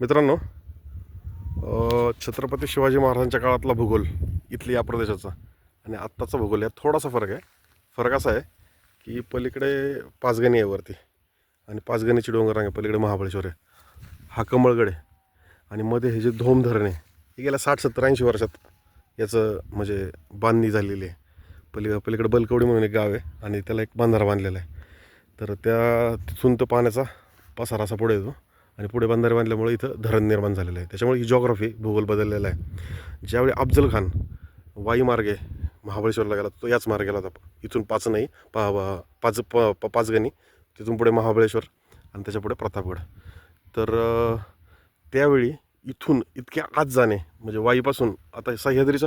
मित्रांनो, छत्रपती शिवाजी महाराजांच्या काळातला भूगोल इथली या प्रदेशाचा आणि आत्ताचा भूगोल यात थोडासा फरक आहे. फरक असा आहे की पलीकडे पाचगणी आहे वरती आणि पाचगणीची डोंगर आहे, पलीकडे महाबळेश्वर आहे, हा कमळगड आहे आणि मध्ये हे जे धोम धरण आहे हे गेल्या 60-70-80 वर्षात याचं म्हणजे बांधणी झालेली आहे. पलीकडे बलकवडी म्हणून एक गाव आहे आणि त्याला एक बंधारा बांधलेला आहे. तर तिथून तो पाण्याचा पसारा असा पुढे येतो आणि पुढे बंधारे बांधल्यामुळे इथं धरण निर्माण झालेलं आहे. त्याच्यामुळे ही जॉग्राफी भूगोल बदललेला आहे. ज्यावेळी अफजल खान वाईमार्गे महाबळेश्वरला गेला तो याच मार्गाला होता. इथून पाच नाही पाचगणी, तिथून पुढे महाबळेश्वर आणि त्याच्या पुढे प्रतापगड. तर त्यावेळी इथून इतक्या आत जाणे म्हणजे वाईपासून आता सह्याद्रीचं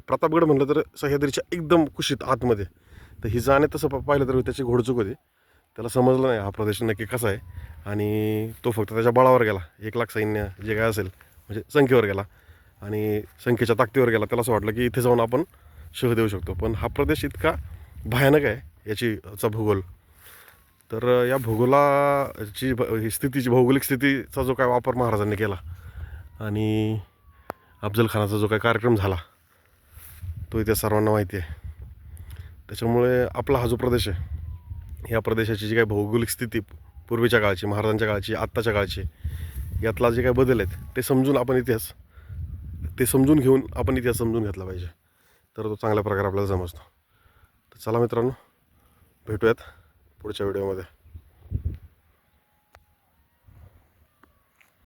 प्रतापगड म्हटलं तर सह्याद्रीच्या एकदम कुशीत आतमध्ये, तर ही जाणे तसं पाहिलं तर त्याची घोडचूक होती. त्याला समजलं नाही हा प्रदेश नक्की कसा आहे आणि तो फक्त त्याच्या बळावर गेला. 1,00,000 सैन्य जे काय असेल म्हणजे संख्येवर गेला आणि संख्येच्या ताकदीवर गेला. त्याला असं वाटलं की इथे जाऊन आपण शह देऊ शकतो. पण हा प्रदेश इतका भयानक आहे याचा भूगोल. तर या स्थितीची भौगोलिक स्थितीचा जो काय वापर महाराजांनी केला आणि अफजल खानाचा जो काय कार्यक्रम झाला तो इथे सर्वांना माहिती आहे. त्याच्यामुळे आपला हा जो प्रदेश आहे या प्रदेशाची जी काही भौगोलिक स्थिती पूर्वीच्या काळची, महाराजांच्या काळची, आत्ताच्या काळची, यातला जे काही बदल आहेत ते समजून घेऊन आपण इतिहास समजून घेतला पाहिजे. तर तो चांगल्या प्रकारे आपल्याला समजतो. तर चला मित्रांनो, भेटूयात पुढच्या व्हिडिओमध्ये.